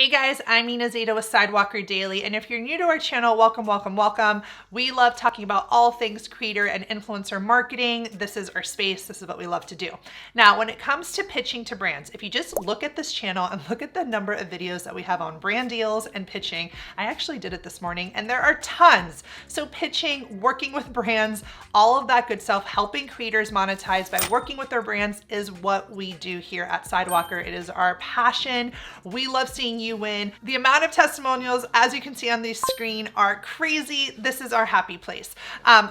Hey guys, I'm Nina Zeta with Sidewalker Daily, and if you're new to our channel, welcome, welcome, welcome. We love talking about all things creator and influencer marketing. This is our space. This is what we love to do. Now, when it comes to pitching to brands, if you just look at this channel and look at the number of videos that we have on brand deals and pitching, I actually did it this morning, and there are tons. So pitching, working with brands, all of that good stuff, helping creators monetize by working with their brands is what we do here at Sidewalker. It is our passion. We love seeing you win. The amount of testimonials, as you can see on the screen, are crazy. This is our happy place.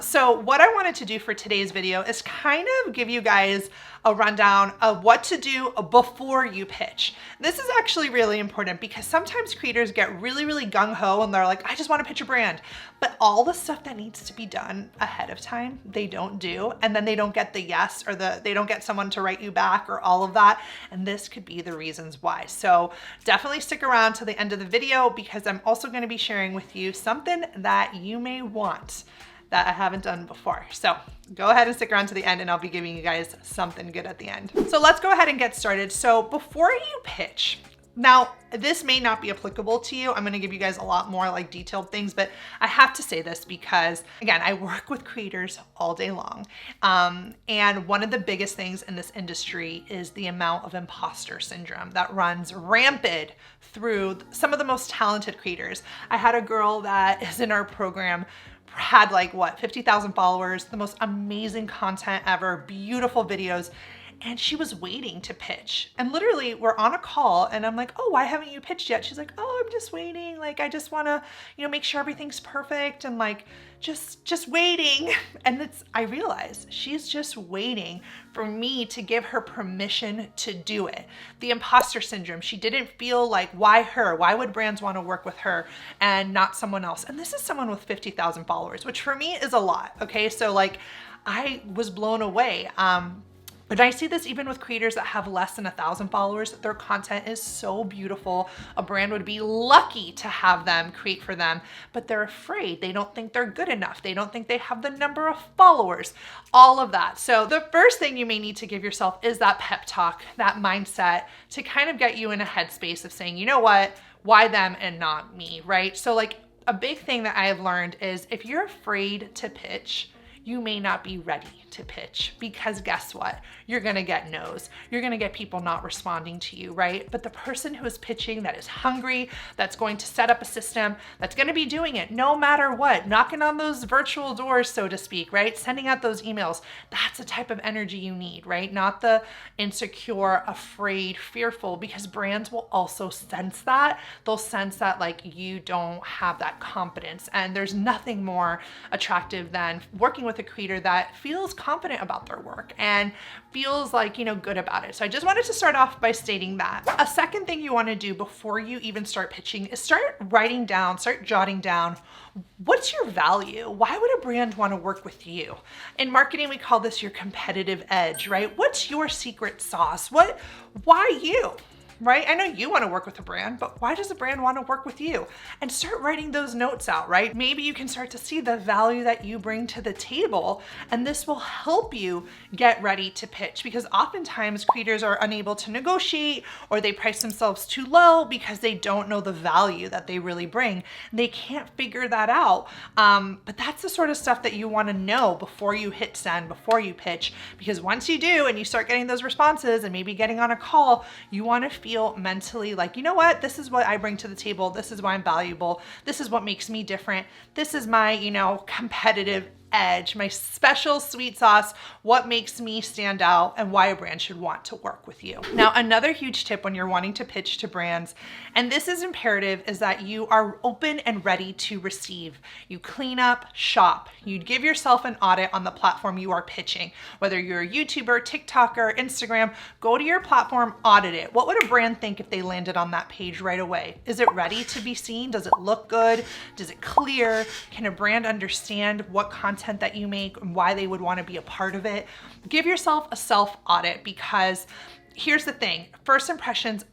So what I wanted to do for today's video is kind of give you guys a rundown of what to do before you pitch. This is actually really important because sometimes creators get really gung-ho and they're like, I just want to pitch a brand. But all the stuff that needs to be done ahead of time, they don't do. And then they don't get the yes or they don't get someone to write you back or all of that. And this could be the reasons why. So definitely stick around to the end of the video because I'm also going to be sharing with you something that you may want that I haven't done before. So go ahead and stick around to the end and I'll be giving you guys something good at the end. So let's go ahead and get started. So before you pitch, now this may not be applicable to you. I'm gonna give you guys a lot more like detailed things, but I have to say this because again, I work with creators all day long. And one of the biggest things in this industry is the amount of imposter syndrome that runs rampant through some of the most talented creators. I had a girl that is in our program had like what, 50,000 followers, the most amazing content ever, beautiful videos. And she was waiting to pitch. And literally we're on a call and I'm like, oh, why haven't you pitched yet? She's like, oh, I'm just waiting. Like, I just want to, make sure everything's perfect and like, just waiting. And I realized she's just waiting for me to give her permission to do it. The imposter syndrome. She didn't feel like, why her? Why would brands want to work with her and not someone else? And this is someone with 50,000 followers, which for me is a lot. Okay. So like I was blown away. But I see this even with creators that have less than 1,000 followers. Their content is so beautiful. A brand would be lucky to have them create for them, but they're afraid. They don't think they're good enough. They don't think they have the number of followers, all of that. So the first thing you may need to give yourself is that pep talk, that mindset to kind of get you in a headspace of saying, you know what, why them and not me, right? So like a big thing that I have learned is if you're afraid to pitch, you may not be ready to pitch because guess what? You're gonna get no's. You're gonna get people not responding to you, right? But the person who is pitching that is hungry, that's going to set up a system, that's gonna be doing it no matter what, knocking on those virtual doors, so to speak, right? Sending out those emails, that's the type of energy you need, right? Not the insecure, afraid, fearful, because brands will also sense that. They'll sense that like you don't have that confidence. And there's nothing more attractive than working with a creator that feels confident about their work and feels like, good about it. So I just wanted to start off by stating that. A second thing you want to do before you even start pitching is start jotting down, what's your value? Why would a brand want to work with you? In marketing, we call this your competitive edge, right? What's your secret sauce? Why you? Right? I know you want to work with a brand, but why does a brand want to work with you? And start writing those notes out, right? Maybe you can start to see the value that you bring to the table, and this will help you get ready to pitch because oftentimes creators are unable to negotiate or they price themselves too low because they don't know the value that they really bring. They can't figure that out. But that's the sort of stuff that you want to know before you hit send, before you pitch, because once you do and you start getting those responses and maybe getting on a call, you want to feel mentally like, you know what, this is what I bring to the table. This is why I'm valuable. This is what makes me different. This is my, competitive edge, my special sweet sauce, what makes me stand out and why a brand should want to work with you. Now, another huge tip when you're wanting to pitch to brands, and this is imperative, is that you are open and ready to receive. You clean up shop. You give yourself an audit on the platform you are pitching. Whether you're a YouTuber, TikToker, Instagram, go to your platform, audit it. What would a brand think if they landed on that page right away? Is it ready to be seen? Does it look good? Does it clear? Can a brand understand what content that you make and why they would want to be a part of it? Give yourself a self audit because here's the thing, first impressions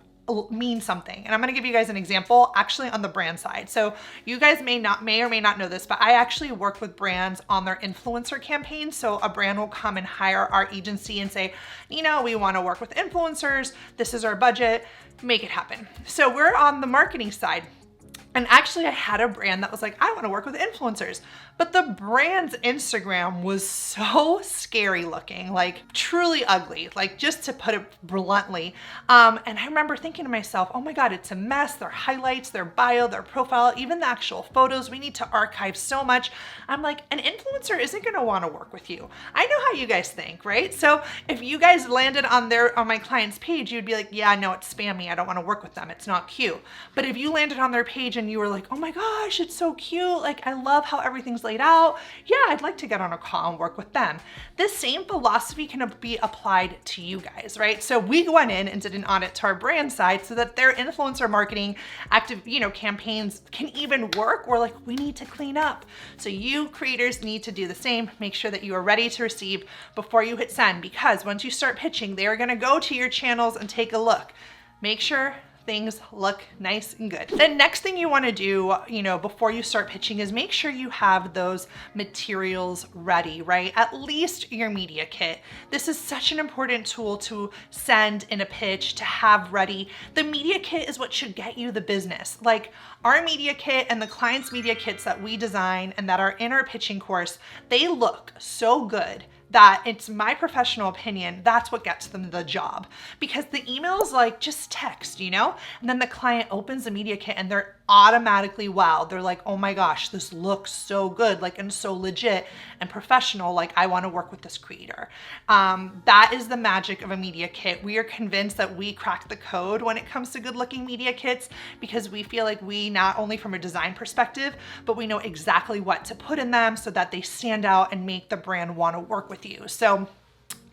mean something. And I'm going to give you guys an example actually on the brand side. So you guys may or may not know this, but I actually work with brands on their influencer campaigns. So a brand will come and hire our agency and say, we want to work with influencers. This is our budget. Make it happen. So we're on the marketing side. And actually I had a brand that was like, I want to work with influencers, but the brand's Instagram was so scary looking, like truly ugly, like just to put it bluntly. And I remember thinking to myself, oh my God, it's a mess. Their highlights, their bio, their profile, even the actual photos, we need to archive so much. I'm like, an influencer isn't going to want to work with you. I know how you guys think, right? So if you guys landed on my client's page, you'd be like, yeah, no, it's spammy. I don't want to work with them. It's not cute. But if you landed on their page and you were like, oh my gosh, it's so cute. Like, I love how everything's laid out. Yeah, I'd like to get on a call and work with them. This same philosophy can be applied to you guys, right? So we went in and did an audit to our brand side so that their influencer marketing active, campaigns can even work. We're like, we need to clean up. So you creators need to do the same. Make sure that you are ready to receive before you hit send, because once you start pitching, they are going to go to your channels and take a look. Make sure things look nice and good. The next thing you want to do, before you start pitching is make sure you have those materials ready, right? At least your media kit. This is such an important tool to send in a pitch, to have ready. The media kit is what should get you the business. Like our media kit and the client's media kits that we design and that are in our pitching course, they look so good that it's my professional opinion, that's what gets them the job. Because the email is like just text, and then the client opens the media kit and they're automatically wowed. They're like, oh my gosh, this looks so good, like, and so legit and professional. Like, I want to work with this creator. That is the magic of a media kit. We are convinced that we cracked the code when it comes to good looking media kits, because we feel like we, not only from a design perspective, but we know exactly what to put in them so that they stand out and make the brand want to work with you. So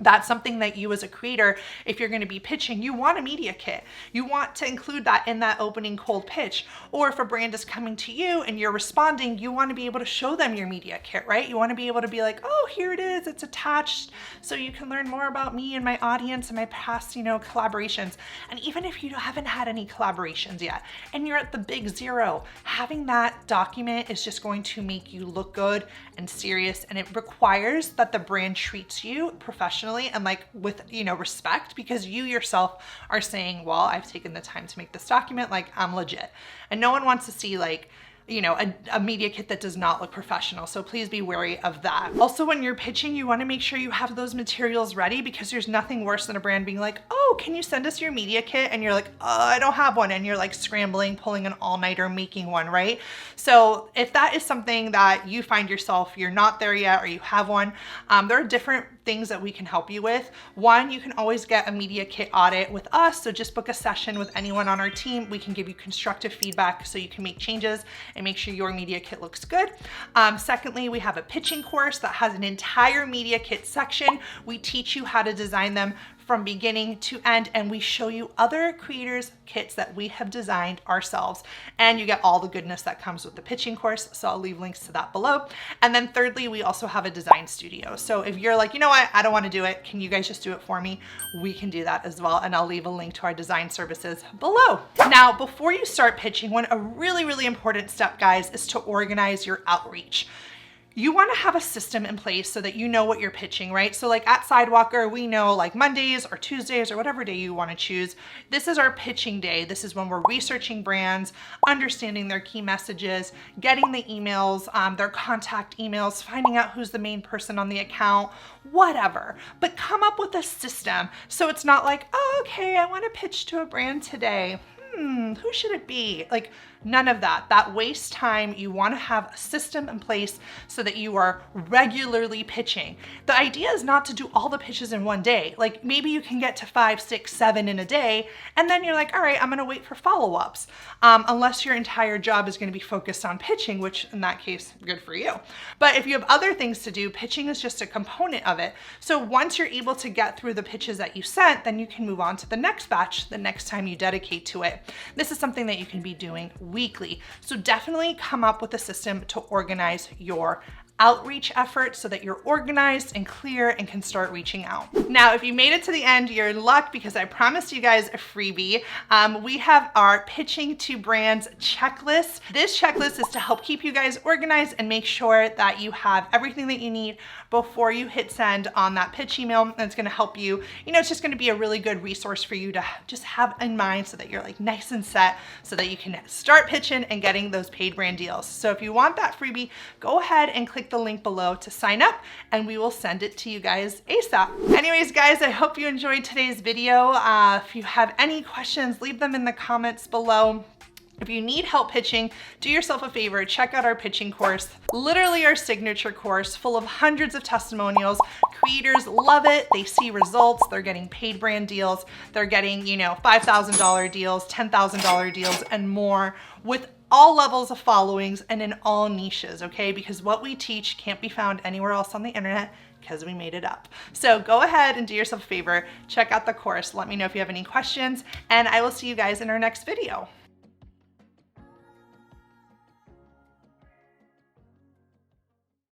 that's something that you as a creator, if you're going to be pitching, you want a media kit. You want to include that in that opening cold pitch. Or if a brand is coming to you and you're responding, you want to be able to show them your media kit, right? You want to be able to be like, oh, here it is. It's attached so you can learn more about me and my audience and my past, collaborations. And even if you haven't had any collaborations yet and you're at the big zero, having that document is just going to make you look good and serious. And it requires that the brand treats you professionally and with respect, because you yourself are saying, well, I've taken the time to make this document, like I'm legit. And no one wants to see a media kit that does not look professional. So please be wary of that. Also, when you're pitching, you want to make sure you have those materials ready, because there's nothing worse than a brand being like, oh, can you send us your media kit? And you're like, oh, I don't have one. And you're like scrambling, pulling an all-nighter, making one, right? So if that is something that you find yourself, you're not there yet, or you have one, there are different things that we can help you with. One, you can always get a media kit audit with us. So just book a session with anyone on our team. We can give you constructive feedback so you can make changes and make sure your media kit looks good. Secondly, we have a pitching course that has an entire media kit section. We teach you how to design them from beginning to end, and we show you other creators' kits that we have designed ourselves, and you get all the goodness that comes with the pitching course. So I'll leave links to that below. And then thirdly, we also have a design studio. So if you're like, you know what, I don't want to do it, can you guys just do it for me? We can do that as well, and I'll leave a link to our design services below. Now, before you start pitching, a really, really important step, guys, is to organize your outreach. You want to have a system in place so that you know what you're pitching, right? So like at Sidewalker, we know like Mondays or Tuesdays or whatever day you want to choose, this is our pitching day. This is when we're researching brands, understanding their key messages, getting the emails, their contact emails, finding out who's the main person on the account, whatever. But come up with a system so it's not like, oh, okay, I want to pitch to a brand today. Who should it be? Like, none of that. That wastes time. You want to have a system in place so that you are regularly pitching. The idea is not to do all the pitches in one day. Like maybe you can get to 5, 6, 7 in a day, and then you're like, all right, I'm going to wait for follow-ups. Unless your entire job is going to be focused on pitching, which in that case, good for you. But if you have other things to do, pitching is just a component of it. So once you're able to get through the pitches that you sent, then you can move on to the next batch the next time you dedicate to it. This is something that you can be doing weekly. So definitely come up with a system to organize your outreach effort so that you're organized and clear and can start reaching out. Now, if you made it to the end, you're in luck because I promised you guys a freebie. We have our pitching to brands checklist. This checklist is to help keep you guys organized and make sure that you have everything that you need before you hit send on that pitch email. And it's gonna help you, it's just gonna be a really good resource for you to just have in mind so that you're like nice and set so that you can start pitching and getting those paid brand deals. So if you want that freebie, go ahead and click the link below to sign up and we will send it to you guys ASAP. Anyways, guys, I hope you enjoyed today's video. If you have any questions, leave them in the comments below. If you need help pitching, do yourself a favor, check out our pitching course, literally our signature course full of hundreds of testimonials. Creators love it, they see results, they're getting paid brand deals, they're getting, $5,000 deals, $10,000 deals, and more with all levels of followings and in all niches, okay? Because what we teach can't be found anywhere else on the internet because we made it up. So go ahead and do yourself a favor, check out the course, let me know if you have any questions, and I will see you guys in our next video.